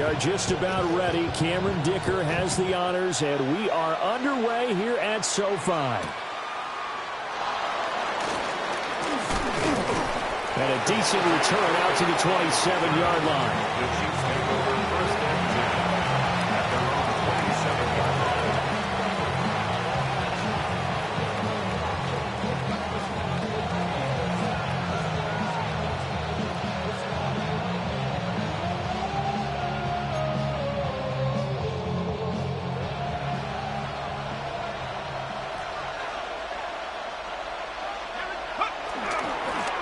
are just about ready. Cameron Dicker has the honors, and we are underway here at SoFi. And a decent return out to the 27-yard line.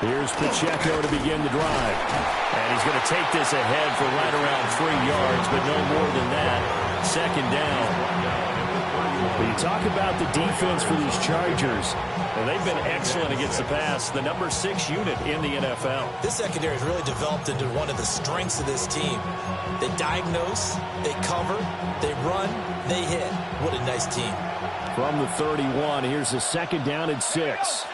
Here's Pacheco to begin the drive. And he's going to take this ahead for right around 3 yards, but no more than that. Second down. When you talk about the defense for these Chargers, well, they've been excellent against the pass, the number 6 unit in the NFL. This secondary has really developed into one of the strengths of this team. They diagnose, they cover, they run, they hit. What a nice team. From the 31, here's a second down and 6.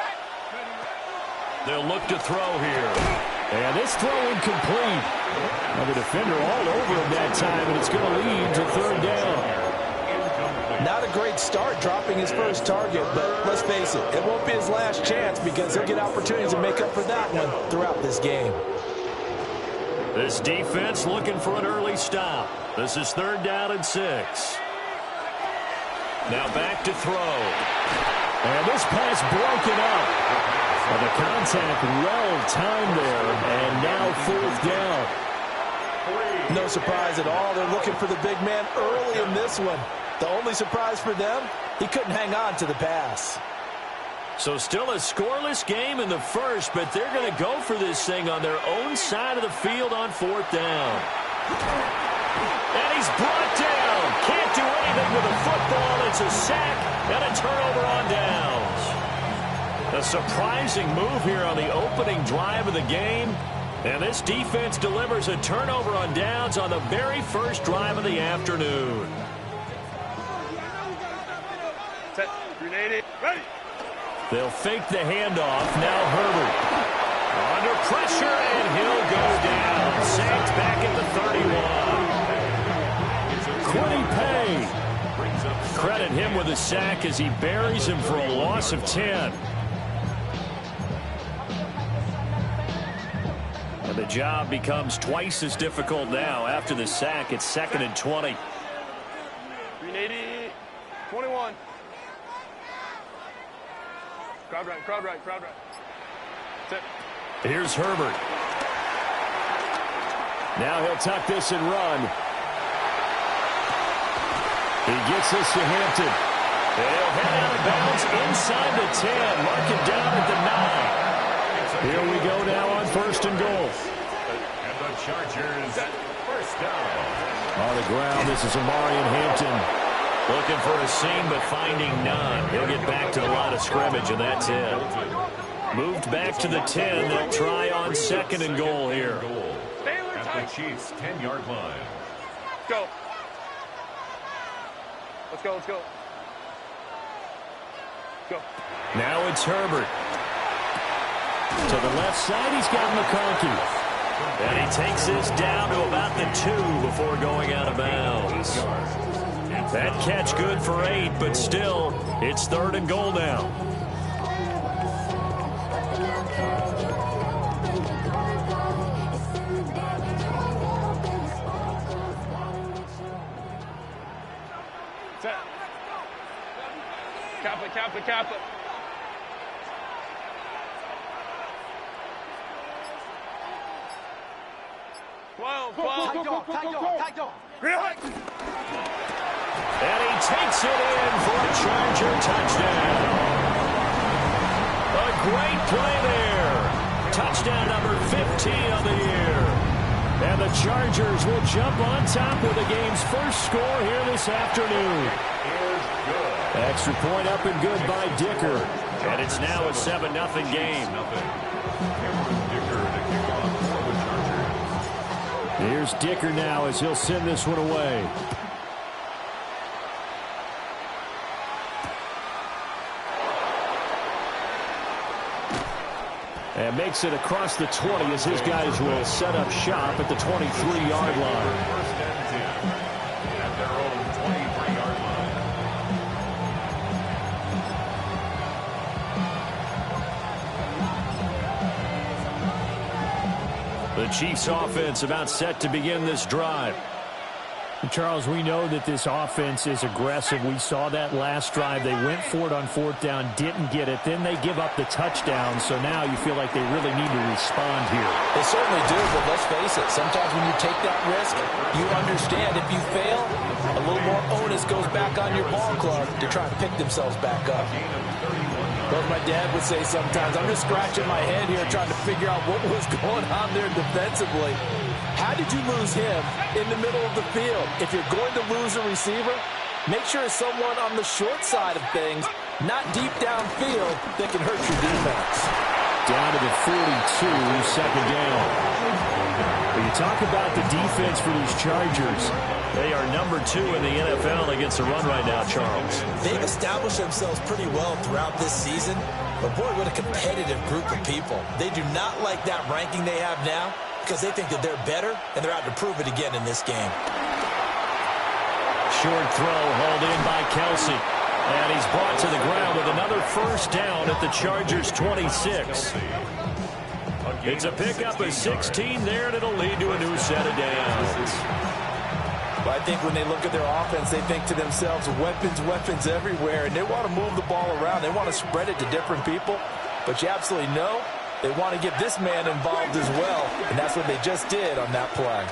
They'll look to throw here. And this throw incomplete. Now the defender all over him that time, and it's going to lead to third down. Not a great start dropping his first target, but let's face it, it won't be his last chance because he'll get opportunities to make up for that one throughout this game. This defense looking for an early stop. This is third down and 6. Now back to throw. And this pass broken up. And the contact well timed there, and now fourth down. No surprise at all. They're looking for the big man early in this one. The only surprise for them, he couldn't hang on to the pass. So still a scoreless game in the first, but they're going to go for this thing on their own side of the field on fourth down. And he's brought down. Can't do anything with a football. It's a sack and a turnover on downs. A surprising move here on the opening drive of the game. And this defense delivers a turnover on downs on the very first drive of the afternoon. Set. Grenade. Ready. They'll fake the handoff. Now Herbert. Under pressure, and he'll go down. Sacked back at the 31. Quiddy Pay. Credit him with a sack as he buries him for a loss of 10. The job becomes twice as difficult now. After the sack, it's 2nd and 20. 380, 21. Crowd right, crowd right, crowd right. Set. Here's Herbert. Now he'll tuck this and run. He gets this to Hampton. He'll head out of bounds inside the 10. Mark it down at the 9. Here we go now on 1st and goal. And the Chargers first down. On the ground, this is Omarion Hampton. Looking for a seam, but finding none. He'll get back to the line of scrimmage, and that's it. Moved back to the 10. They'll try on 2nd and goal here. At the Chiefs' 10-yard line. Let's go. Let's go, let's go. Go. Now it's Herbert. To the left side, he's got McConkey. And he takes this down to about the 2 before going out of bounds. That catch good for 8, but still, it's 3rd and goal now. Set. Kappa, Kappa, Kappa. And he takes it in for a Charger touchdown. A great play there. Touchdown number 15 of the year. And the Chargers will jump on top with the game's first score here this afternoon. Extra point up and good by Dicker. And it's now a 7-0 game. Here's Dicker now as he'll send this one away. And makes it across the 20 as his guys will set up shop at the 23-yard line. The Chiefs offense about set to begin this drive. Charles, we know that this offense is aggressive. We saw that last drive. They went for it on fourth down, didn't get it. Then they give up the touchdown, so now you feel like they really need to respond here. They certainly do, but let's face it. Sometimes when you take that risk, you understand if you fail, a little more onus goes back on your ball club to try and pick themselves back up. But my dad would say sometimes, I'm just scratching my head here trying to figure out what was going on there defensively. How did you lose him in the middle of the field? If you're going to lose a receiver, make sure it's someone on the short side of things, not deep downfield, that can hurt your defense. Down to the 42, second down. When you talk about the defense for these Chargers, they are number 2 in the NFL against the run right now, Charles. They've established themselves pretty well throughout this season, but boy, what a competitive group of people. They do not like that ranking they have now because they think that they're better, and they're out to prove it again in this game. Short throw hauled in by Kelsey. And he's brought to the ground with another first down at the Chargers' 26. It's a pickup of 16 there, and it'll lead to a new set of downs. Well, I think when they look at their offense, they think to themselves, weapons, weapons everywhere, and they want to move the ball around. They want to spread it to different people, but you absolutely know they want to get this man involved as well, and that's what they just did on that play.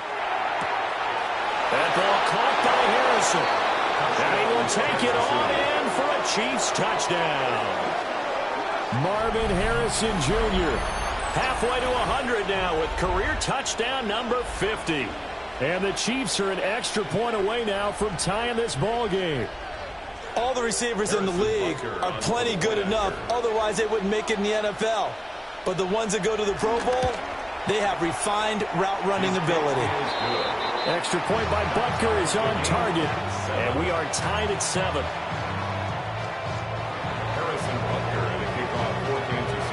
That ball caught by Harrison. And he will take it on in for a Chiefs touchdown. Marvin Harrison Jr. halfway to 100 now with career touchdown number 50. And the Chiefs are an extra point away now from tying this ball game. All the receivers in the league are plenty good enough, otherwise they wouldn't make it in the NFL. But the ones that go to the Pro Bowl, they have refined route running ability. Extra point by Butker is on target. And we are tied at 7. Harrison Butker at a kickoff for Kansas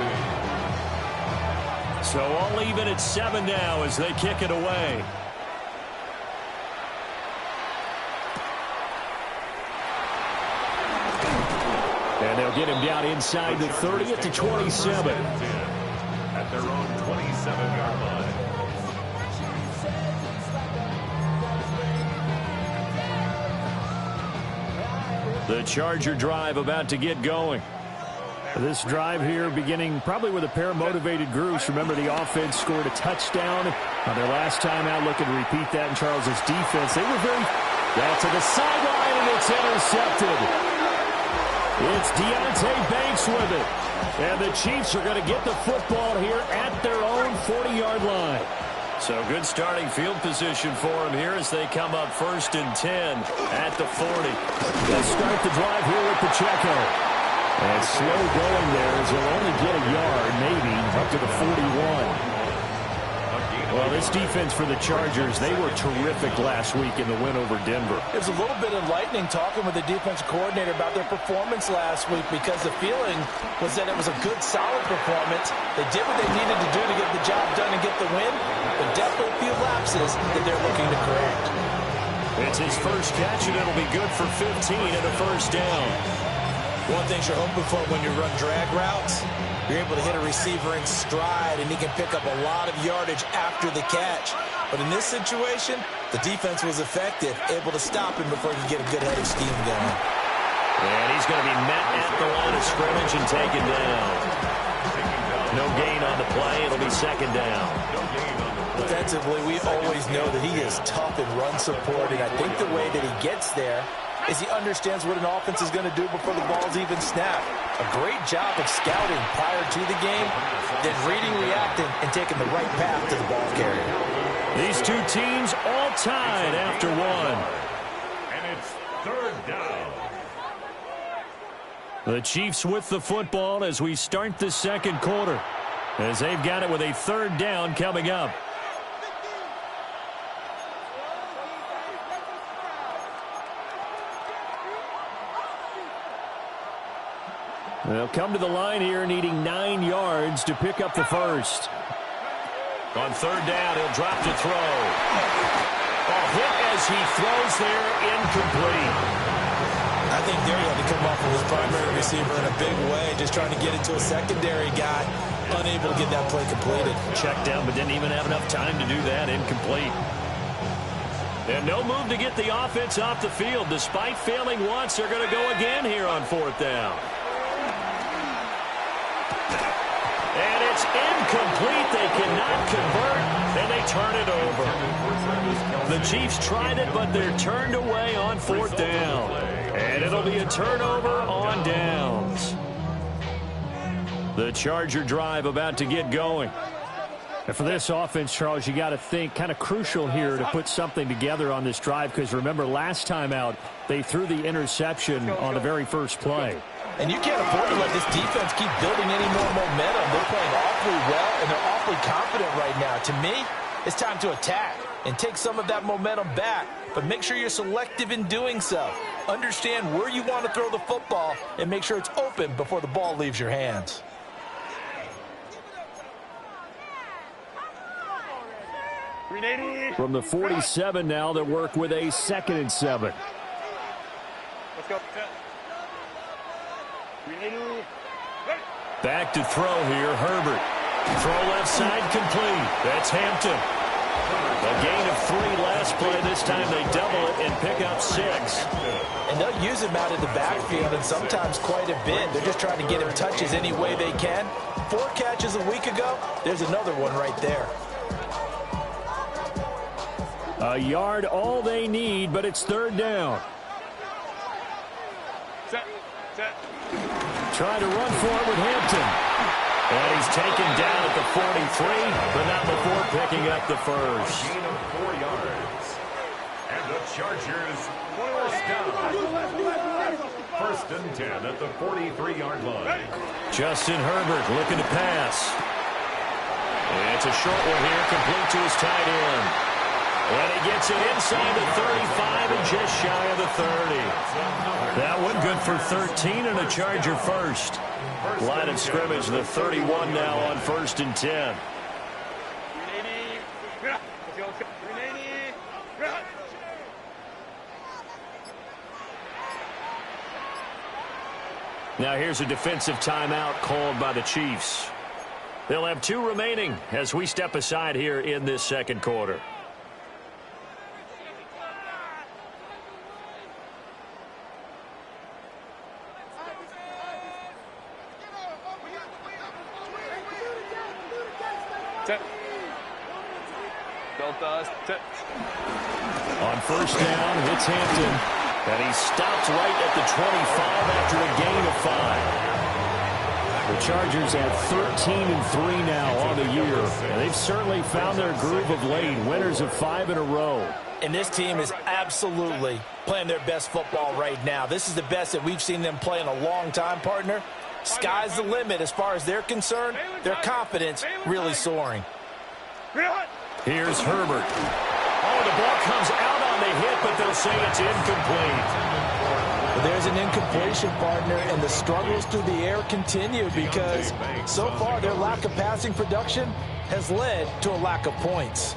City. So all even at 7 now as they kick it away. And they'll get him down inside the 30 at the 27. At their own 27-yard line. The Charger drive about to get going. This drive here beginning probably with a pair of motivated groups. Remember, the offense scored a touchdown on their last time out. Looking to repeat that in Charles's defense. They were very... Down to the sideline, and it's intercepted. It's Deonte Banks with it. And the Chiefs are going to get the football here at their own 40-yard line. So good starting field position for him here as they come up 1st and 10 at the 40. They'll start the drive here with Pacheco. And slow going there as he'll only get a yard, maybe, up to the 41. Well, this defense for the Chargers, they were terrific last week in the win over Denver. It was a little bit enlightening talking with the defensive coordinator about their performance last week because the feeling was that it was a good, solid performance. They did what they needed to do to get the job done and get the win, but definitely a few lapses that they're looking to correct. It's his first catch, and it'll be good for 15 and a first down. One thing you're hoping for when you run drag routes, you're able to hit a receiver in stride, and he can pick up a lot of yardage after the catch. But in this situation, the defense was effective, able to stop him before he could get a good head of steam going. And he's going to be met at the line of scrimmage and taken down. No gain on the play. It'll be second down. Defensively, we always know that he is tough in run support, and I think the way that he gets there is he understands what an offense is going to do before the ball's even snapped. A great job of scouting prior to the game, then reading, reacting, and taking the right path to the ball carrier. These two teams all tied after one. And it's 3rd down. The Chiefs with the football as we start the second quarter, as they've got it with a 3rd down coming up. They'll come to the line here needing 9 yards to pick up the first. On 3rd down, he'll drop to throw. A hit as he throws there, incomplete. I think there he had to come up with his primary receiver in a big way, just trying to get it to a secondary guy. unable to get that play completed. Checked down, but didn't even have enough time to do that. Incomplete. And no move to get the offense off the field. Despite failing once, they're going to go again here on 4th down. And it's incomplete. They cannot convert, and they turn it over. The Chiefs tried it, but they're turned away on 4th down. And it'll be a turnover on downs. The Charger drive about to get going. And for this offense, Charles, you got to think kind of crucial here to put something together on this drive, because remember last time out they threw the interception on the very first play. And you can't afford to let this defense keep building any more momentum. They're playing awfully well, and they're awfully confident right now. To me, it's time to attack and take some of that momentum back, but make sure you're selective in doing so. Understand where you want to throw the football and make sure it's open before the ball leaves your hands. From the 47 now, they work with a 2nd and 7. Let's go. Back to throw here, Herbert. Throw left side complete. That's Hampton. A gain of 3 last play. This time they double it and pick up 6. And they'll use him out of the backfield, and sometimes quite a bit. They're just trying to get him touches any way they can. 4 catches a week ago. There's another one right there. A yard all they need, but it's 3rd down. Set. Trying to run for it with Hampton. And he's taken down at the 43, but not before picking up the first. Gain of 4 yards. And the Chargers, first down. 1st and 10 at the 43-yard line. Justin Herbert looking to pass. And it's a short one here, complete to his tight end. And he gets it inside the 35 and just shy of the 30. That one good for 13 and a Charger first. Line of scrimmage, the 31 now on 1st and 10. Now here's a defensive timeout called by the Chiefs. They'll have 2 remaining as we step aside here in this 2nd quarter. On 1st down, it's Hampton. And he stopped right at the 25 after a gain of 5. The Chargers at 13-3 now on the year. And they've certainly found their groove of late. Winners of 5 in a row. And this team is absolutely playing their best football right now. This is the best that we've seen them play in a long time, partner. Sky's the limit as far as they're concerned. Their confidence really soaring. Here's Herbert. Oh, the ball comes out on the hit, but they'll say it's incomplete. Well, there's an incompletion, partner, and the struggles through the air continue because so far their lack of passing production has led to a lack of points.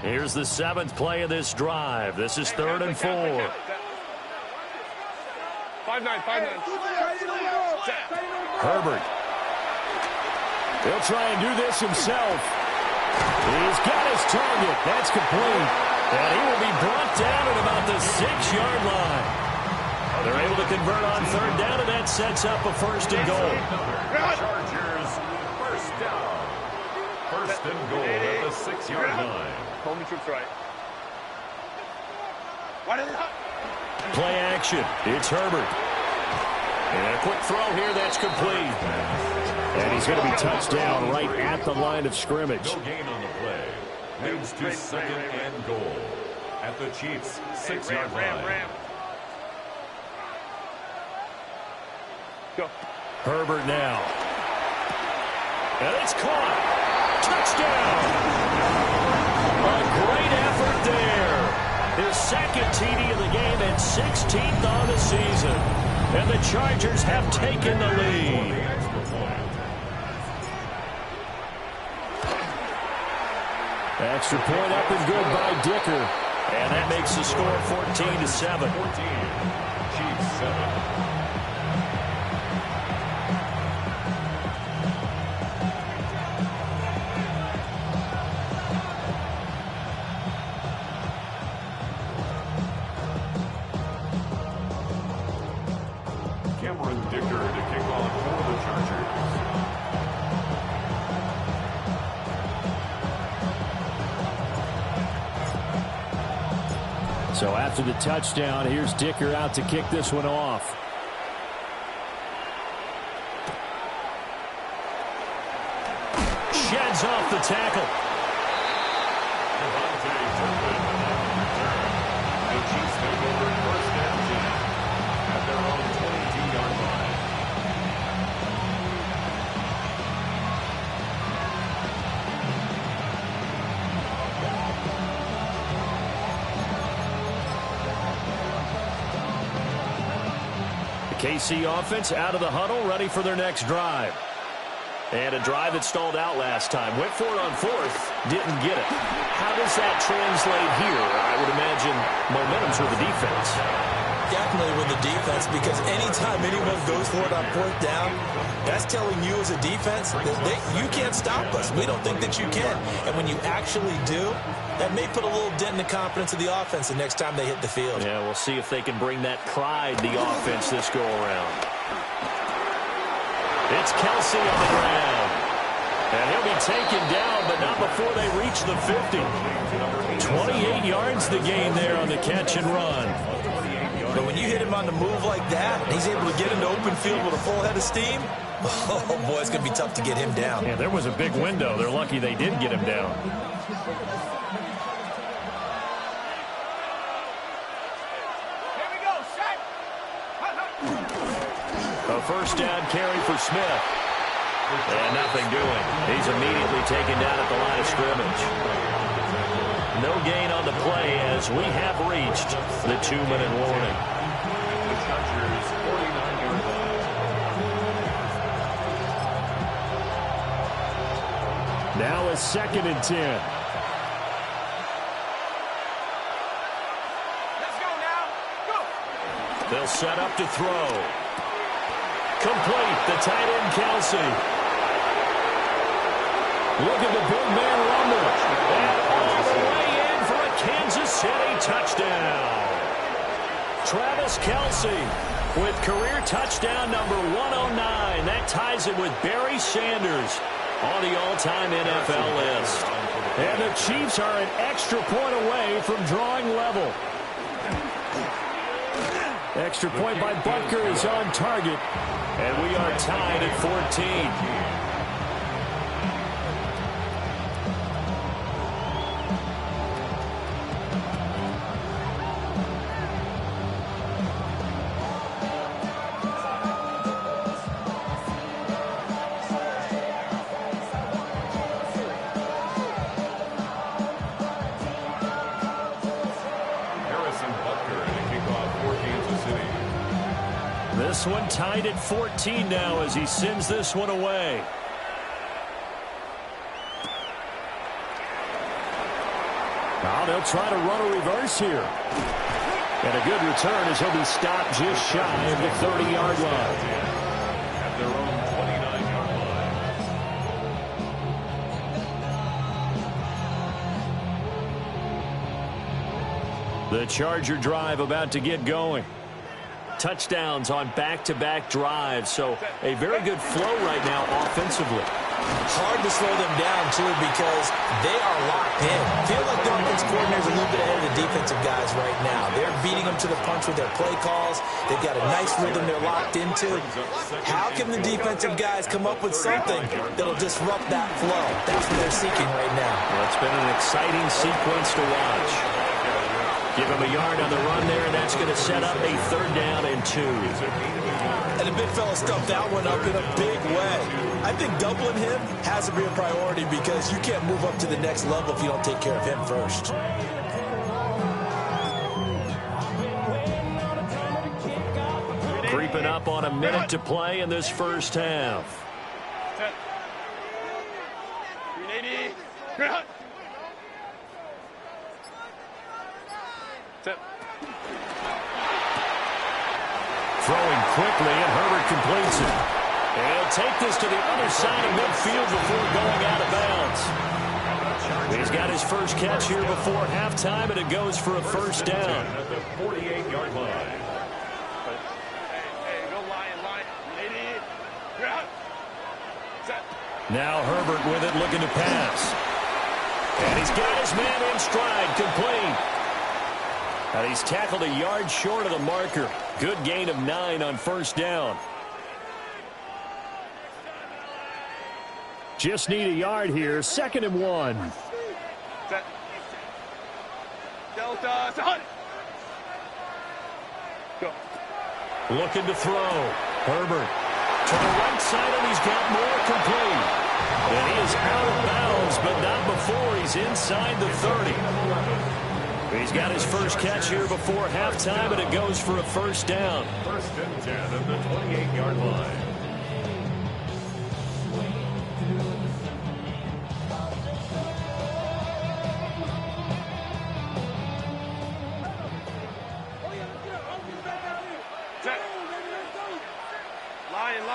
Here's the 7th play of this drive. This is 3rd and 4. 5-9. Herbert. He'll try and do this himself. He's got his target. That's complete. And he will be brought down at about the 6-yard line. They're able to convert on 3rd down, and that sets up a 1st and goal. Chargers, 1st down. 1st and goal at the 6-yard line. Hold me troops right. Play action. It's Herbert. And a quick throw here. That's complete. And he's going to be touched down right at the line of scrimmage. No gain on the play. Leads to 2nd and goal at the Chiefs' 6-yard line. Go. Herbert now. And it's caught. Touchdown. A great effort there. His 2nd TD of the game and 16th on the season. And the Chargers have taken the lead. Extra point up and good by Dicker. And that makes the score 14-7. 14. Chiefs 7. Dicker to kick off for the Chargers. So after the touchdown, here's Dicker out to kick this one off. Sheds off the tackle. The Chiefs take over first and 10 at their own 22-yard line. The KC offense out of the huddle, ready for their next drive. And a drive that stalled out last time. Went for it on fourth, didn't get it. How does that translate here? I would imagine momentum's with the defense. Definitely with the defense, because anytime anyone goes for it on fourth down, that's telling you as a defense that you can't stop us. We don't think that you can. And when you actually do, that may put a little dent in the confidence of the offense the next time they hit the field. Yeah, we'll see if they can bring that pride, the offense, this go-around. It's Kelce on the ground. And he'll be taken down, but not before they reach the 50. 28 yards the gain there on the catch and run. But when you hit him on the move like that, and he's able to get into open field with a full head of steam, oh, boy, it's going to be tough to get him down. Yeah, there was a big window. They're lucky they did get him down. Here we go, set. A first down carry for Smith. And nothing doing. He's immediately taken down at the line of scrimmage. No gain on the play as we have reached the 2-minute warning. The Chargers 49-yard line. Now a 2nd and 10. Let's go now. Go. They'll set up to throw. Complete. The tight end, Kelce. Look at the big man rumble. And all the way in for a Kansas City touchdown. Travis Kelce with career touchdown number 109. That ties him with Barry Sanders on the all-time NFL list. And the Chiefs are an extra point away from drawing level. Extra point by Butker is on target. And we are tied at 14. This one tied at 14 now as he sends this one away. Now they'll try to run a reverse here. And a good return as he'll be stopped just shy of the 30-yard line. At their own 29-yard line. The Charger drive about to get going. Touchdowns on back-to-back drives, so a very good flow right now offensively. Hard to slow them down, too, because they are locked in. Feel like the offense coordinator's a little bit ahead of the defensive guys right now. They're beating them to the punch with their play calls. They've got a nice rhythm they're locked into. How can the defensive guys come up with something that'll disrupt that flow? That's what they're seeking right now. Well, it's been an exciting sequence to watch. Give him a yard on the run there, and that's going to set up a 3rd down and 2. And the big fella stuffed that one up in a big way. I think doubling him has to be a priority because you can't move up to the next level if you don't take care of him first. Creeping up on a minute to play in this first half. 380. Set. Throwing quickly, and Herbert completes it. And he'll take this to the other side of midfield before going out of bounds. He's got his first catch here before halftime, and it goes for a first down. At the 48-yard line. Hey, go line. Now Herbert with it, looking to pass. And he's got his man in stride, complete. And he's tackled a yard short of the marker. Good gain of 9 on first down. Just need a yard here. 2nd and 1. Set. Delta. Set. Go. Looking to throw. Herbert to the right side, and he's got more, complete. And he is out of bounds, but not before he's inside the 30. He's got his first catch here before halftime, and it goes for a first down. 1st and 10 at the 28-yard line. Set. Lion.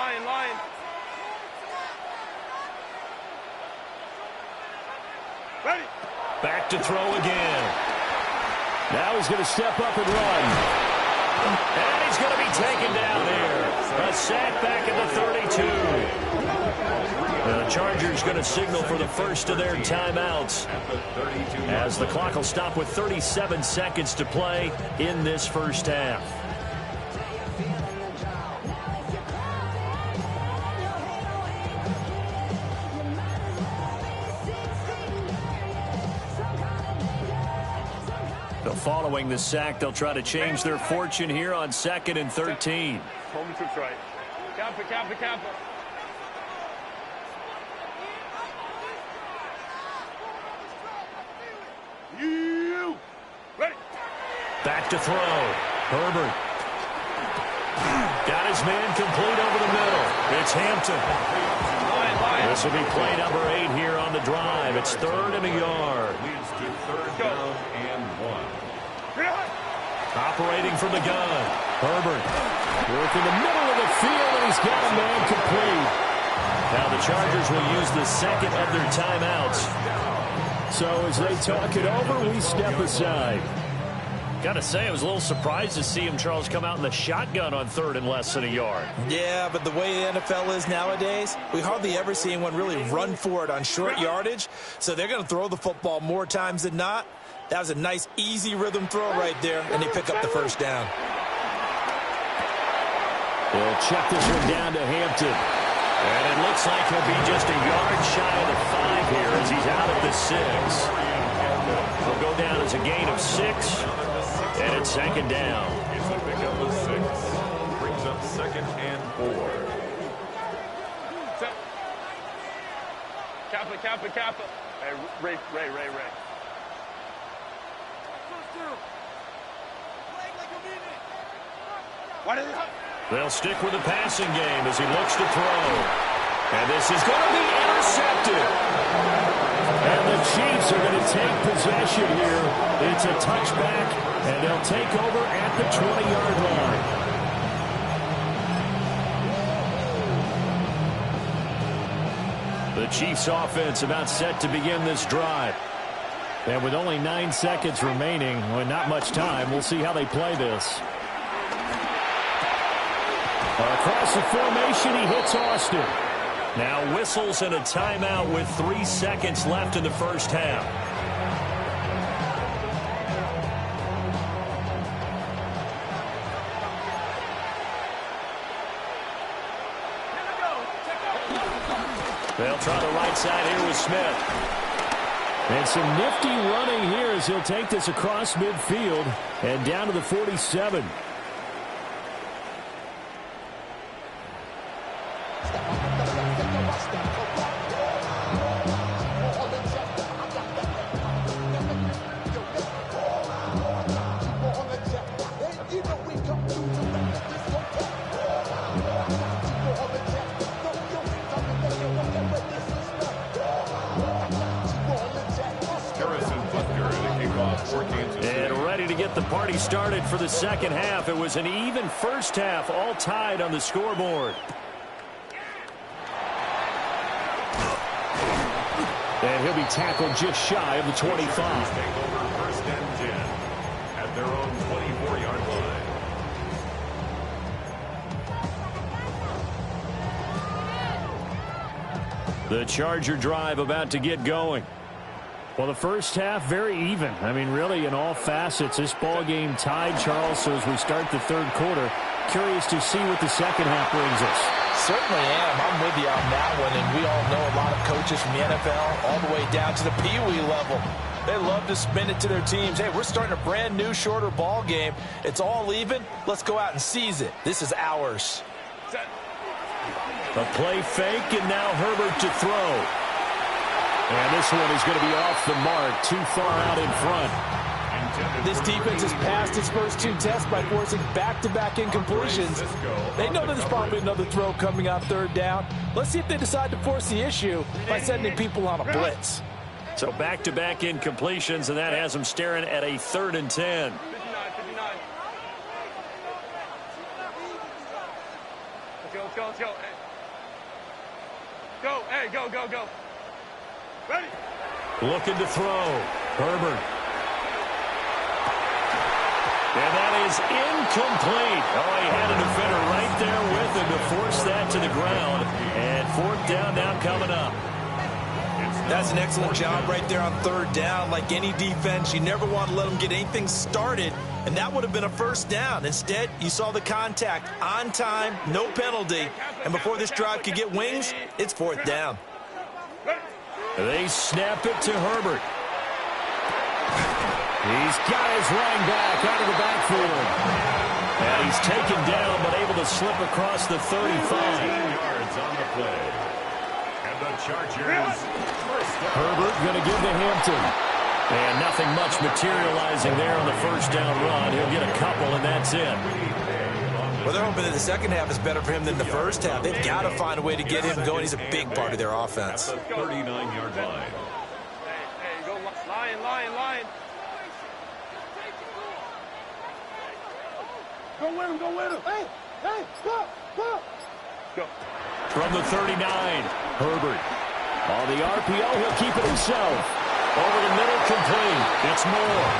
Ready. Back to throw again. Now he's going to step up and run. And he's going to be taken down here. A sack back at the 32. The Chargers going to signal for the first of their timeouts, as the clock will stop with 37 seconds to play in this first half. Following the sack, they'll try to change their fortune here on 2nd and 13. Home troops right. Kappa. You. Ready. Back to throw. Herbert. Got his man complete over the middle. It's Hampton. This will be play number 8 here on the drive. It's 3rd and a yard. Leads to 3rd down and 1. Operating from the gun. Herbert. Working the middle of the field, and he's got a man complete. Now the Chargers will use the second of their timeouts. So as they talk it over, we step aside. Got to say, I was a little surprised to see him, Charles, come out in the shotgun on 3rd and less than a yard. Yeah, but the way the NFL is nowadays, we hardly ever see anyone really run for it on short yardage. So they're going to throw the football more times than not. That was a nice, easy rhythm throw right there, and they pick up the first down. They'll check this one down to Hampton. And it looks like he'll be just a yard shy of the 5 here as he's out at the 6. He'll go down as a gain of 6, and it's 2nd down. It's a pick up of 6. Brings up 2nd and 4. Set. Kappa. Hey, Ray. They'll stick with the passing game as he looks to throw. And this is going to be intercepted. And the Chiefs are going to take possession here. It's a touchback, and they'll take over at the 20-yard line. The Chiefs offense about set to begin this drive. And with only 9 seconds remaining, well, not much time, we'll see how they play this. Across the formation, he hits Austin. Now whistles and a timeout with 3 seconds left in the first half. They'll try the right side here with Smith. And some nifty running here as he'll take this across midfield and down to the 47. And ready to get the party started for the second half. It was an even first half, all tied on the scoreboard. And he'll be tackled just shy of the 25. Take over 1st and 10 at their own 24-yard line. The Charger drive about to get going. Well, the first half, very even. I mean, really, in all facets, this ball game tied, Charles. So as we start the third quarter, curious to see what the second half brings us. Certainly am. I'm with you on that one, and we all know a lot of coaches from the NFL all the way down to the Pee-wee level. They love to spin it to their teams. Hey, we're starting a brand new, shorter ball game. It's all even. Let's go out and seize it. This is ours. A play fake, and now Herbert to throw. And this one is going to be off the mark, too far out in front. This defense has passed its first two tests by forcing back-to-back incompletions. They know there's probably another throw coming on third down. Let's see if they decide to force the issue by sending people on a blitz. So back-to-back incompletions, and that has them staring at a 3rd and 10. 59. Let's go. Hey. Go. Ready? Looking to throw. Herbert. And that is incomplete. Oh, he had a defender right there with him to force that to the ground. And 4th down now coming up. That's an excellent job right there on 3rd down. Like any defense, you never want to let them get anything started, and that would have been a 1st down. Instead, you saw the contact on time, no penalty, and before this drive could get wings, it's 4th down. They snap it to Herbert. He's got his running back out of the backfield. And he's taken down, but able to slip across the 35. Yards on the play. And the Chargers. Herbert going to give to Hampton. And nothing much materializing there on the 1st down run. He'll get a couple, and that's it. Well, they're hoping that the second half is better for him than the first half. They've got to find a way to get him going. He's a big part of their offense. At the 39-yard line. Hey, go line. Go with him. Hey, go. From the 39, Herbert. On the RPO, he'll keep it himself. Over the middle, complete. It's Moore.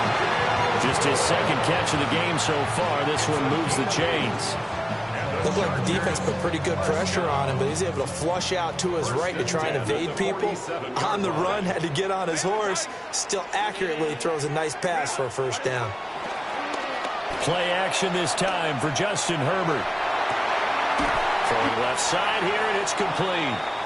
Just his 2nd catch of the game so far. This one moves the chains. Looked like the defense put pretty good pressure on him, but he's able to flush out to his right to try and evade people. On the run, had to get on his horse. Still accurately throws a nice pass for a 1st down. Play action this time for Justin Herbert. Throwing left side here, and it's complete.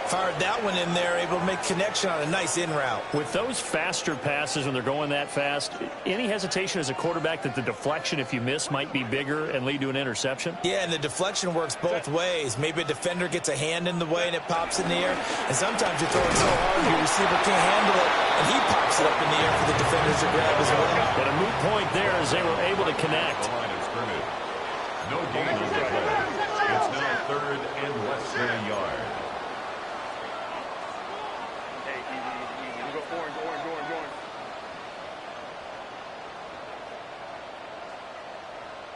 Fired that one in there, able to make connection on a nice in route. With those faster passes when they're going that fast, any hesitation as a quarterback that the deflection, if you miss, might be bigger and lead to an interception? Yeah, and the deflection works both ways. Maybe a defender gets a hand in the way and it pops in the air. And sometimes you throw it so hard your receiver can't handle it, and he pops it up in the air for the defenders to grab as well. But a moot point there as they were able to connect. No gain on the play. It's now 3rd and less than a yard. Hey, easy. Go orange.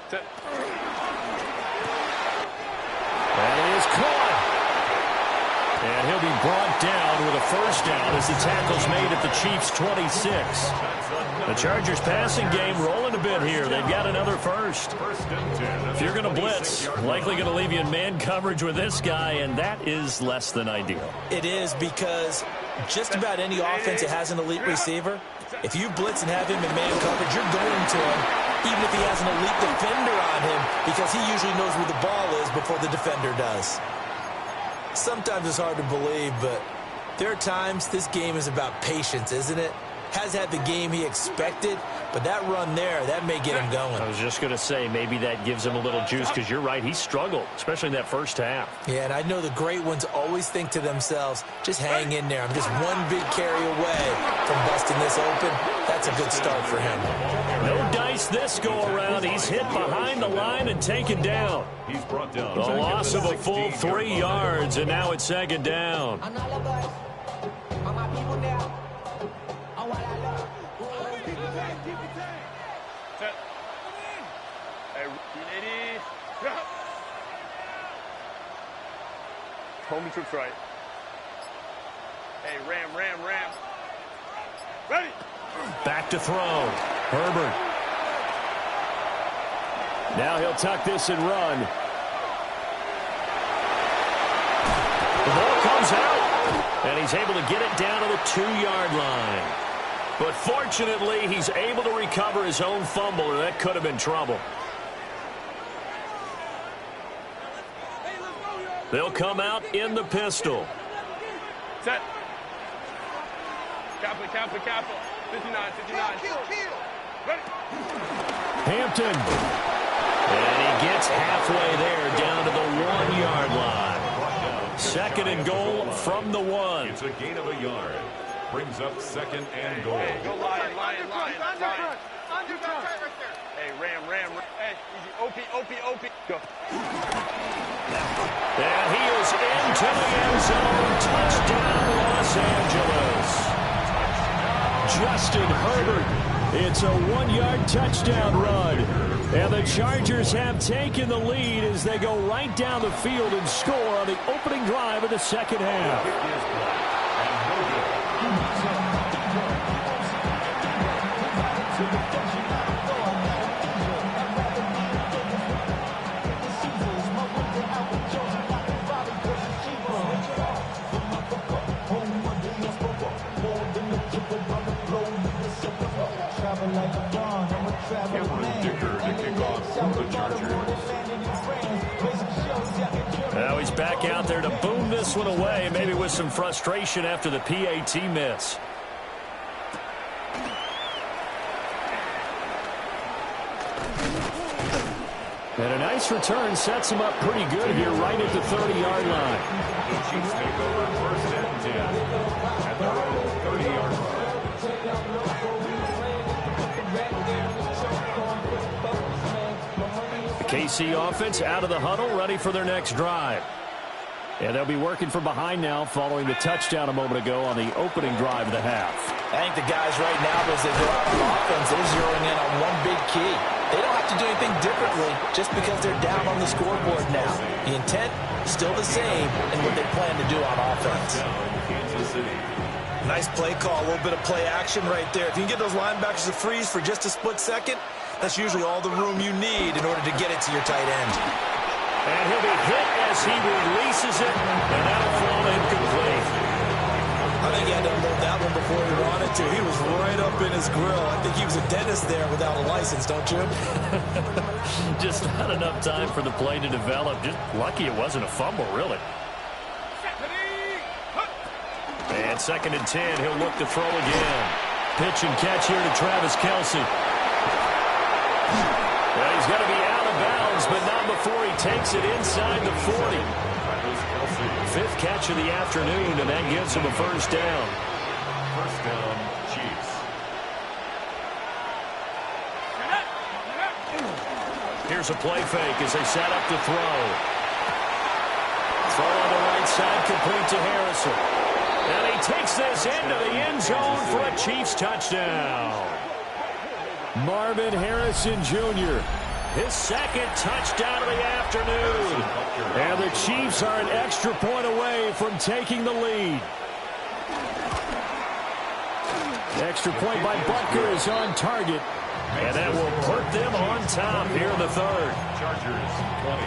Set. That is caught. And he'll be brought down with a 1st down as the tackle's made at the Chiefs' 26. The Chargers passing game rolling a bit here. They've got another 1st. If you're going to blitz, likely going to leave you in man coverage with this guy, and that is less than ideal. It is, because just about any offense that has an elite receiver, if you blitz and have him in man coverage, you're going to him, even if he has an elite defender on him, because he usually knows where the ball is before the defender does. Sometimes it's hard to believe, but there are times this game is about patience, isn't it? Has had the game he expected, but that run there, that may get him going. I was just going to say, maybe that gives him a little juice, because you're right, he struggled, especially in that 1st half. Yeah, and I know the great ones always think to themselves, just hang in there. I'm just one big carry away from busting this open. That's a good start for him. No dice this go-around. He's hit behind the line and taken down. He's brought down. The loss of a full 3 yards, and now it's 2nd down. Home troops right. Hey, ram. Ready? Back to throw. Herbert. Now he'll tuck this and run. The And he's able to get it down to the 2-yard line. But fortunately, he's able to recover his own fumble, or that could have been trouble. They'll come out in the pistol. Set. Capital. 59. Ready. Hampton. And he gets halfway there, down to the 1-yard line. 2nd and goal from the 1. It's a gain of a yard. Brings up 2nd and goal. Hey, go lion. Hey, ram. Hey, easy. OP. Go. And he is into the end zone. Touchdown, Los Angeles. Justin Herbert. It's a 1-yard touchdown run. And the Chargers have taken the lead as they go right down the field and score on the opening drive of the second half. Now he's back out there to boom this one away, maybe with some frustration after the PAT miss. And a nice return sets him up pretty good here right at the 30-yard line. The Chiefs take over 1st and 10 at their own 30-yard line. KC offense out of the huddle, ready for their next drive. And they'll be working from behind now following the touchdown a moment ago on the opening drive of the half. I think the guys right now, as they go out on offense, they're zeroing in on one big key. They don't have to do anything differently just because they're down on the scoreboard now. The intent is still the same in what they plan to do on offense. Nice play call, a little bit of play action right there. If you can get those linebackers to freeze for just a split second, that's usually all the room you need in order to get it to your tight end. And he'll be hit as he releases it, and that'll fall incomplete. I think he had to unload that one before he wanted to. He was right up in his grill. I think he was a dentist there without a license, don't you? Just not enough time for the play to develop. Just lucky it wasn't a fumble, really. And 2nd and 10, he'll look to throw again. Pitch and catch here to Travis Kelce. Well, he's going to be out of bounds, but not before he takes it inside the 40. 5th catch of the afternoon, and that gives him a 1st down. 1st down, Chiefs. Here's a play fake as they set up to throw. Throw on the right side, complete to Harrison. And he takes this into the end zone for a Chiefs touchdown. Marvin Harrison Jr., his 2nd touchdown of the afternoon. And the Chiefs are an extra point away from taking the lead. Extra point by Butker is on target. And that will put them on top here in the 3rd. Chargers 20.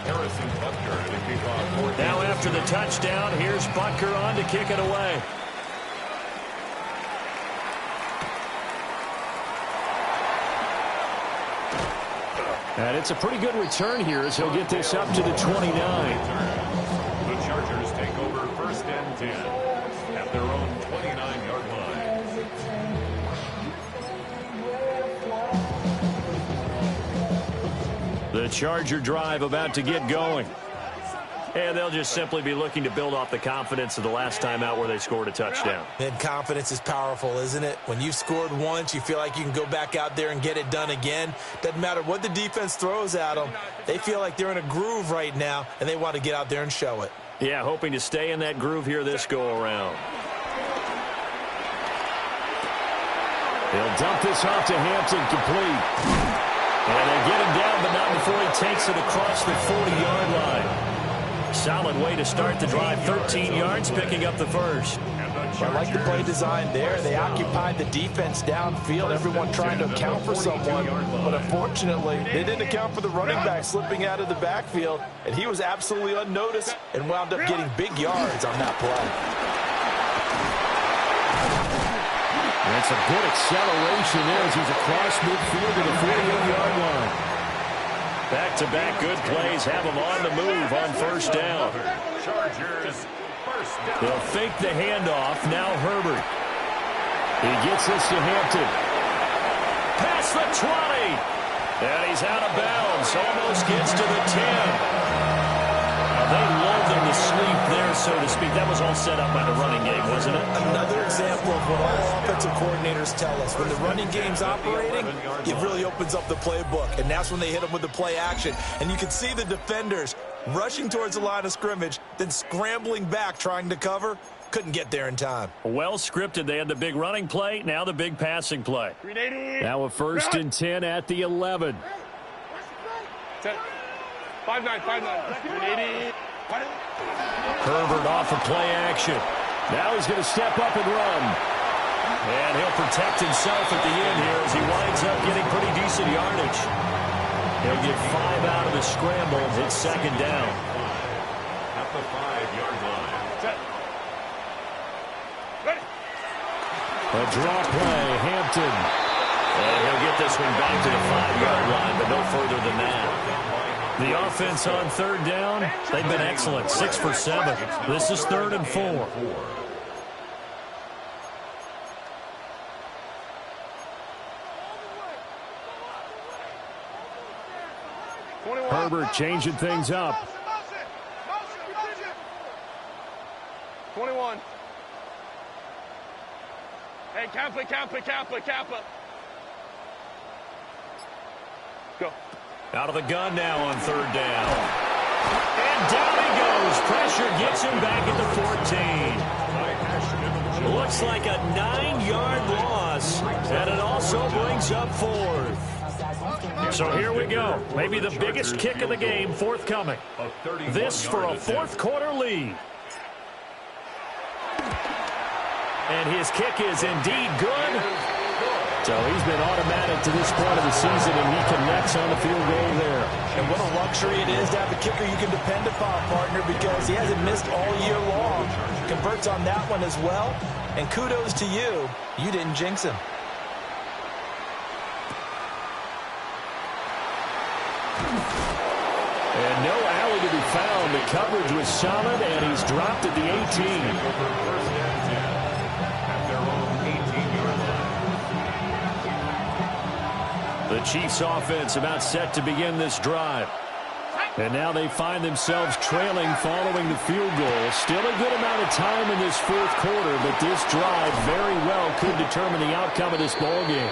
Harrison Butker to kick off. Now after the touchdown, here's Butker on to kick it away. And it's a pretty good return here as he'll get this up to the 29. The Chargers take over 1st and 10 at their own 29-yard line. The Charger drive about to get going. And they'll just simply be looking to build off the confidence of the last time out where they scored a touchdown. And confidence is powerful, isn't it? When you've scored once, you feel like you can go back out there and get it done again. Doesn't matter what the defense throws at them. They feel like they're in a groove right now, and they want to get out there and show it. Yeah, hoping to stay in that groove here this go-around. They'll dump this off to Hampton, complete. And they get him down, but not before he takes it across the 40-yard line. Solid way to start the drive, 13 yards, picking up the 1st. And the I like the play design there. They occupied the defense downfield, everyone trying to account for someone. But unfortunately, they didn't account for the running back slipping out of the backfield, and he was absolutely unnoticed and wound up getting big yards on that play. That's a good acceleration there as he's across midfield to the 48-yard line. Back-to-back good plays have him on the move on first down. Chargers, first down. They'll fake the handoff. Now Herbert. He gets this to Hampton. Past the 20. And he's out of bounds. Almost gets to the 10. They lulled him to sleep there, so to speak. That was all set up by the running game, wasn't it? Another example of what all offensive coordinators tell us. When the running game's operating, it really opens up the playbook. And that's when they hit them with the play action. And you can see the defenders rushing towards the line of scrimmage, then scrambling back trying to cover. Couldn't get there in time. Well scripted. They had the big running play, now the big passing play. Now a 1st and 10 at the 11. 5-9, 5-9. Herbert off of play action. Now he's going to step up and run. And he'll protect himself at the end here as he winds up getting pretty decent yardage. He'll get 5 out of the scramble. It's 2nd down. At the 5-yard line. A draw play, Hampton. And he'll get this one back to the 5-yard line, but no further than that. The offense on 3rd down, they've been excellent, 6 for 7. This is 3rd and 4. Herbert changing things up. 21. Hey, Kappa. Go. Out of the gun now on 3rd down. And down he goes. Pressure gets him back at the 14. Looks like a 9-yard loss. And it also brings up 4th. So here we go. Maybe the biggest kick of the game forthcoming. This for a 4th quarter lead. And his kick is indeed good. So he's been automatic to this point of the season, and he connects on the field goal there. And what a luxury it is to have a kicker you can depend upon, partner, because he hasn't missed all year long. Converts on that one as well. And kudos to you. You didn't jinx him. And no alley to be found. The coverage was solid, and he's dropped at the 18. The Chiefs offense about set to begin this drive. And now they find themselves trailing following the field goal. Still a good amount of time in this 4th quarter, but this drive very well could determine the outcome of this ball game.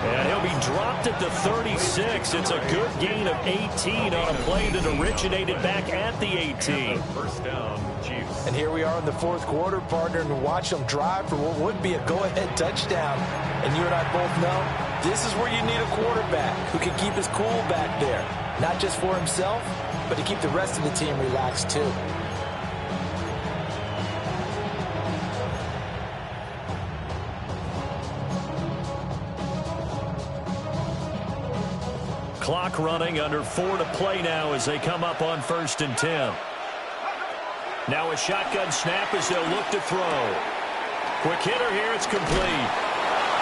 And he'll be dropped at the 36. It's a good gain of 18 on a play that originated back at the 18. First down, Chiefs. And here we are in the 4th quarter, partner, and watch them drive for what would be a go-ahead touchdown. And you and I both know this is where you need a quarterback who can keep his cool back there. Not just for himself, but to keep the rest of the team relaxed too. Clock running, under 4 to play now as they come up on 1st and 10. Now a shotgun snap as they'll look to throw. Quick hitter here, it's complete.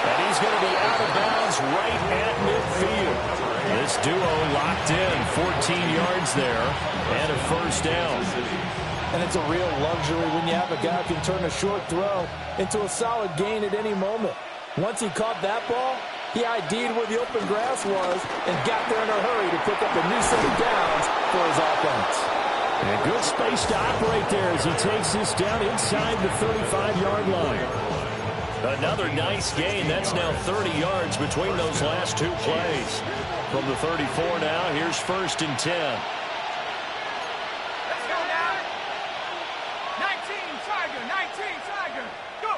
And he's going to be out of bounds right at midfield. This duo locked in, 14 yards there, and a 1st down. And it's a real luxury when you have a guy who can turn a short throw into a solid gain at any moment. Once he caught that ball, he ID'd where the open grass was and got there in a hurry to pick up a new set of downs for his offense. And good space to operate there as he takes this down inside the 35-yard line. Another nice gain. That's now 30 yards between those last 2 plays. From the 34 now, here's 1st and 10. Let's go now. 19, Tiger. Go.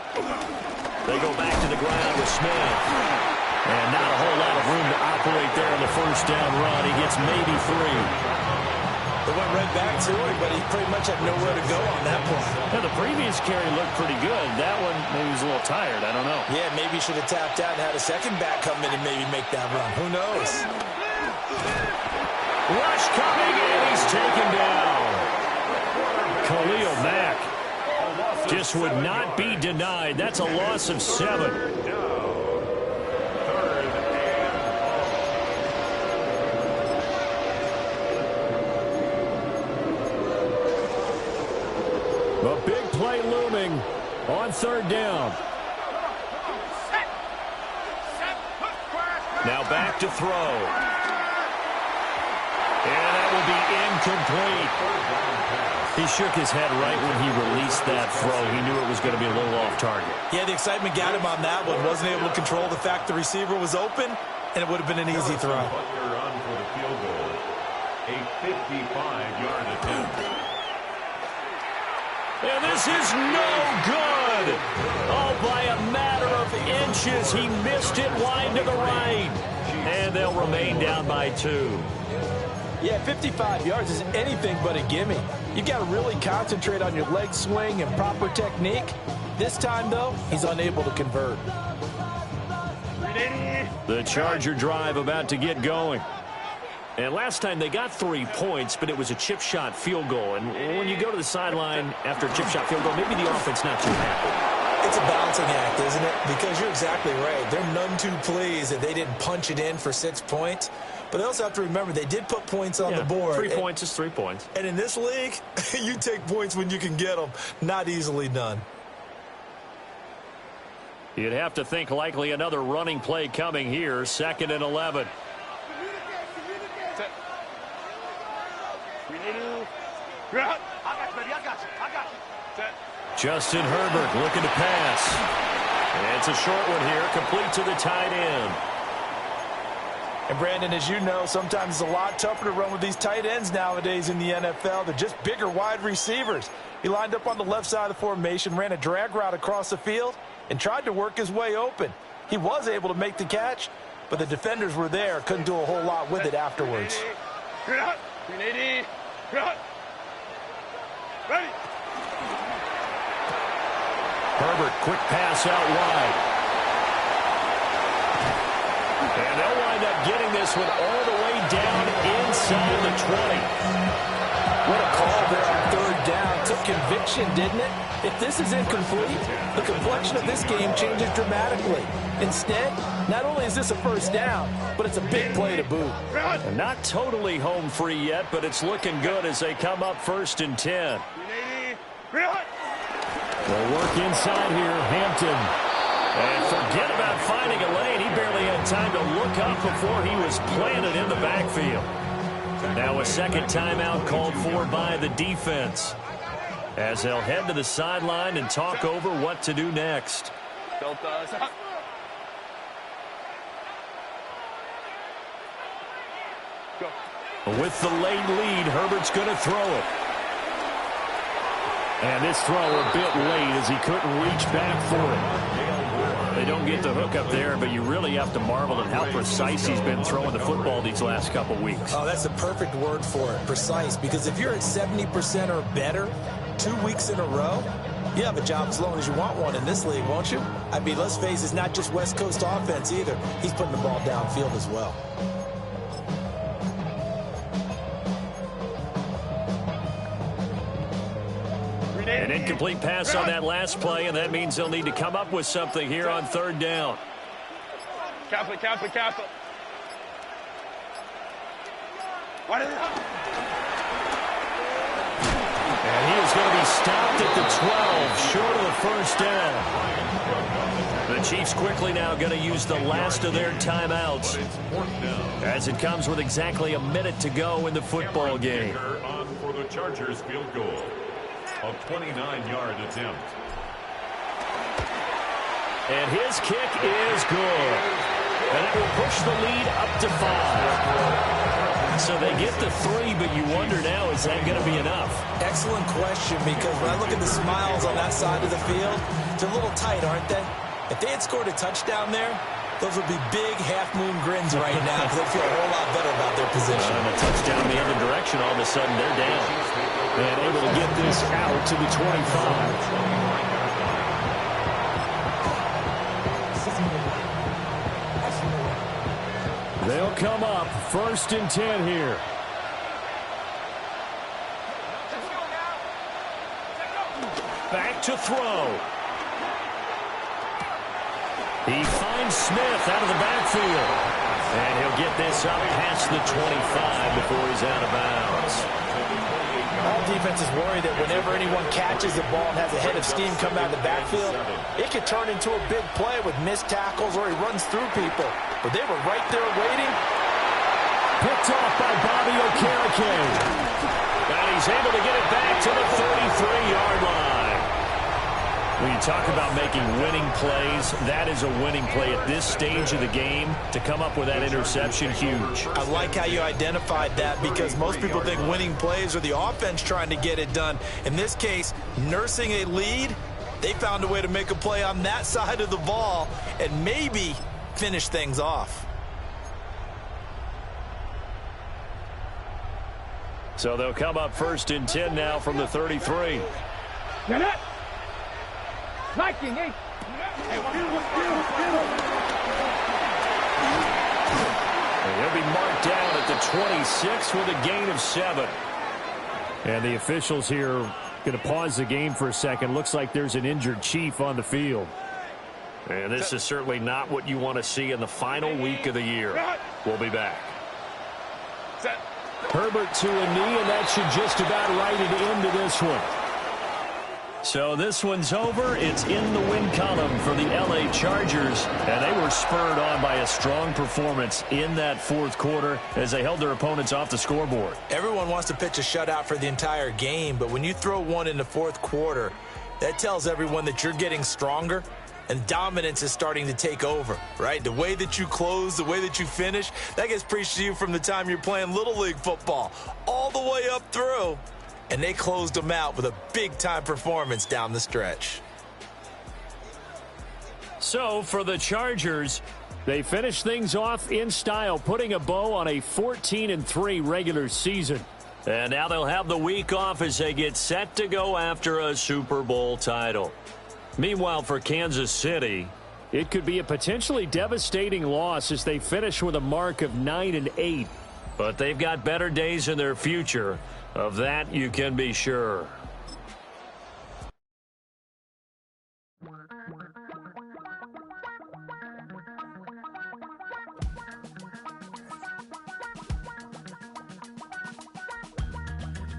They go back to the ground with Smith. And not a whole lot of room to operate there on the 1st down run. He gets maybe 3. It went right back to him, but he pretty much had nowhere to go on that point. Now, the previous carry looked pretty good. That one, maybe he was a little tired. I don't know. Yeah, maybe he should have tapped out and had a second back come in and maybe make that run. Who knows? Rush coming, and he's taken down. Khalil Mack just would not be denied. That's a loss of 7. A big play looming on 3rd down. Now back to throw. And that will be incomplete. He shook his head right when he released that throw. He knew it was going to be a little off target. Yeah, the excitement got him on that one. Wasn't able to control the fact the receiver was open, and it would have been an easy throw. Butler on for the field goal. A 55-yard attempt. And this is no good. Oh, by a matter of inches, he missed it wide to the right. And they'll remain down by 2. Yeah, 55 yards is anything but a gimme. You've got to really concentrate on your leg swing and proper technique. This time, though, he's unable to convert. The Charger drive about to get going. And last time they got 3 points, but it was a chip shot field goal. And when you go to the sideline after a chip shot field goal, maybe the offense not too happy. It's a balancing act, isn't it? Because you're exactly right. They're none too pleased that they didn't punch it in for 6 points. But they also have to remember they did put points on the board. 3 points is 3 points. And in this league, you take points when you can get them. Not easily done. You'd have to think likely another running play coming here. 2nd and 11. Justin Herbert looking to pass. And it's a short one here, complete to the tight end. And Brandon, as you know, sometimes it's a lot tougher to run with these tight ends nowadays in the NFL. They're just bigger wide receivers. He lined up on the left side of the formation, ran a drag route across the field, and tried to work his way open. He was able to make the catch, but the defenders were there, couldn't do a whole lot with it afterwards. Herbert, quick pass out wide. And they'll wind up getting this one all the way down inside the 20. What a call there on 3rd down. Took conviction, didn't it? If this is incomplete, the complexion of this game changes dramatically. Instead, not only is this a 1st down, but it's a big play to boot. And not totally home free yet, but it's looking good as they come up 1st and 10. They'll work inside here, Hampton. And forget about finding a lane. He barely had time to look up before he was planted in the backfield. Now a 2nd timeout called for by the defense, as they'll head to the sideline and talk over what to do next. With the late lead, Herbert's going to throw it. And this throw a bit late as he couldn't reach back for it. They don't get the hook up there, but you really have to marvel at how precise he's been throwing the football these last couple weeks. Oh, that's the perfect word for it, precise. Because if you're at 70% or better 2 weeks in a row, you have a job as long as you want one in this league, won't you? I mean, let's face it, it's not just West Coast offense either. He's putting the ball downfield as well. An incomplete pass on that last play, and that means they'll need to come up with something here on 3rd down. Cap it. And he is going to be stopped at the 12, short of the 1st down. The Chiefs quickly now going to use the last of their timeouts, as it comes with exactly a minute to go in the football game. On for the Chargers field goal. A 29-yard attempt. And his kick is good. And it will push the lead up to 5. So they get the 3, but you wonder now, is that going to be enough? Excellent question, because when I look at the smiles on that side of the field, they're a little tight, aren't they? If they had scored a touchdown there, Those would be big half-moon grins right now because they feel a whole lot better about their position. And a touchdown the other direction, all of a sudden they're down. And able to get this out to the 25. They'll come up 1st and 10 here. Back to throw. He finds Smith out of the backfield. And he'll get this up past the 25 before he's out of bounds. All defenses worry that whenever anyone catches the ball and has a head of steam come out of the backfield, it could turn into a big play with missed tackles or he runs through people. But they were right there waiting. Picked off by Bobby Okereke. And he's able to get it back to the 33-yard line. When you talk about making winning plays, that is a winning play at this stage of the game. To come up with that interception, huge. I like how you identified that because most people think winning plays are the offense trying to get it done. In this case, nursing a lead, they found a way to make a play on that side of the ball and maybe finish things off. So they'll come up 1st and 10 now from the 33. Viking, and he'll be marked down at the 26 with a gain of 7. And the officials here going to pause the game for a second. Looks like there's an injured Chief on the field. And this is certainly not what you want to see in the final week of the year. We'll be back. Herbert to a knee, and that should just about write it into this one. So this one's over. It's in the win column for the L.A. Chargers. And they were spurred on by a strong performance in that 4th quarter as they held their opponents off the scoreboard. Everyone wants to pitch a shutout for the entire game, but when you throw one in the 4th quarter, that tells everyone that you're getting stronger and dominance is starting to take over, right? The way that you close, the way that you finish, that gets preached to you from the time you're playing Little League football all the way up through. And they closed them out with a big-time performance down the stretch. So for the Chargers, they finish things off in style, putting a bow on a 14-3 regular season. And now they'll have the week off as they get set to go after a Super Bowl title. Meanwhile, for Kansas City, it could be a potentially devastating loss as they finish with a mark of 9-8. But they've got better days in their future. Of that, you can be sure.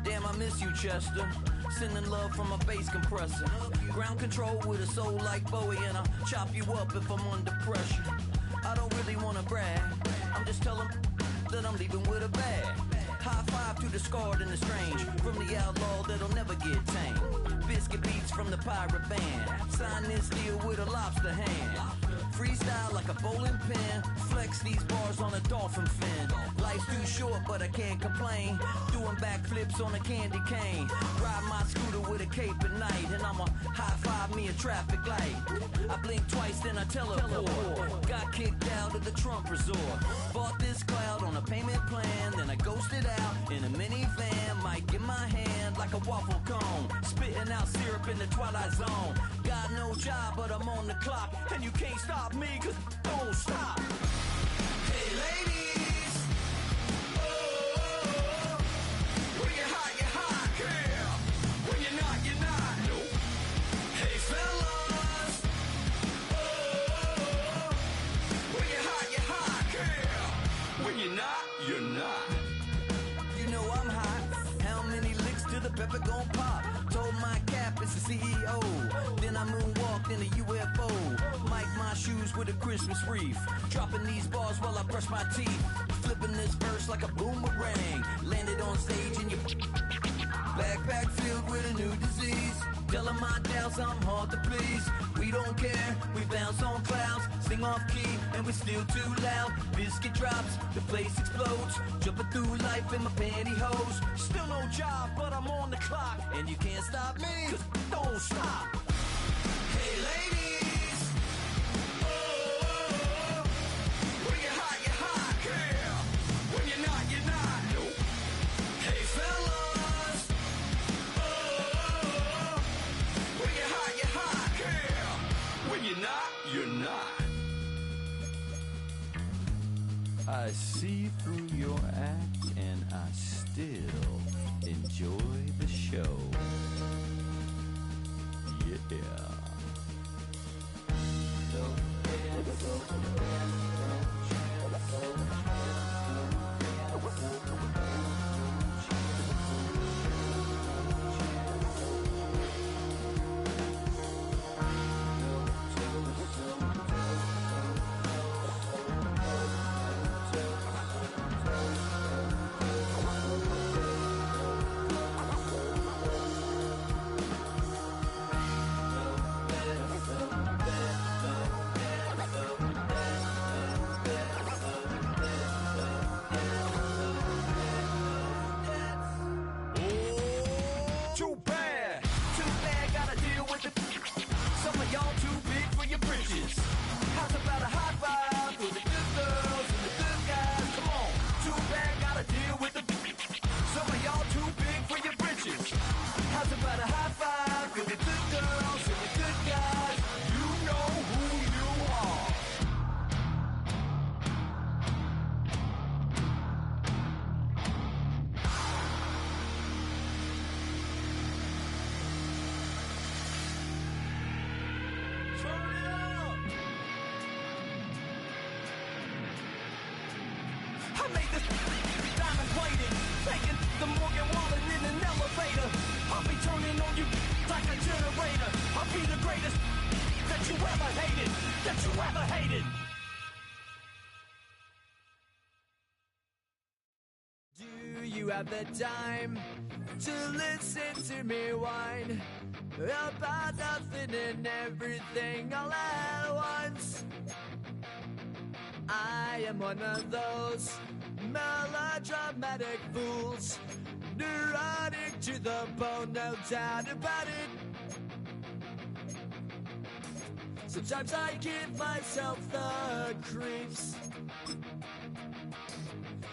Damn, I miss you, Chester. Sending love from a bass compressor. Ground control with a soul like Bowie, and I'll chop you up if I'm under pressure. I don't really want to brag. I'm just telling that I'm leaving with a bag. High five to the scarred and the strange. From the outlaw that'll never get tamed. Biscuit beats from the pirate band. Sign this deal with a lobster hand. Freestyle like a bowling pin. Flex these bars on a dolphin fin. Life's too short, but I can't complain. Doing backflips on a candy cane. Ride my scooter with a cape at night. And I'ma high five me a traffic light. I blink twice, then I teleport. Got kicked out of the Trump resort. Bought this cloud on a payment plan. Then I ghosted out in a minivan. Mic in my hand like a waffle cone. Spitting out syrup in the twilight zone. Got no job, but I'm on the clock. And you can't stop me, cause don't stop. Hey ladies, oh, when you're hot, girl. When you're not, nope. Hey fellas, oh, when you're hot, girl. When you're not. You know I'm hot. How many licks till the pepper gon' pop? Told my cap it's the CEO. Then I moonwalked in a UFO. Mic my shoes with a Christmas wreath. Dropping these bars while I brush my teeth. Flipping this verse like a boomerang. Landed on stage in your backpack filled with a new disease. Telling my doubts I'm hard to please. We don't care, we bounce on clouds. Sing off key and we're still too loud. Biscuit drops, the place explodes. Jumping through life in my pantyhose. Still no job, but I'm on the clock. And you can't stop me, cause don't stop. Hey ladies, oh, see through your act, and I still enjoy the show. Yeah. Have the time to listen to me whine about nothing and everything all at once. I am one of those melodramatic fools, neurotic to the bone, no doubt about it. Sometimes I give myself the creeps.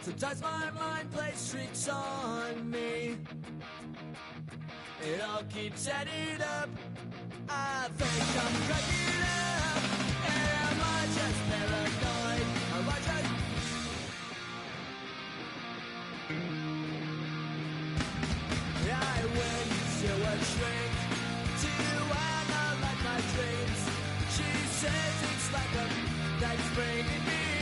Sometimes my mind plays tricks on me. It all keeps adding up. I think I'm cracking up. Am I just paranoid? Am I just... I went to a shrink to analyze my dreams. She says it's like a that's bringing me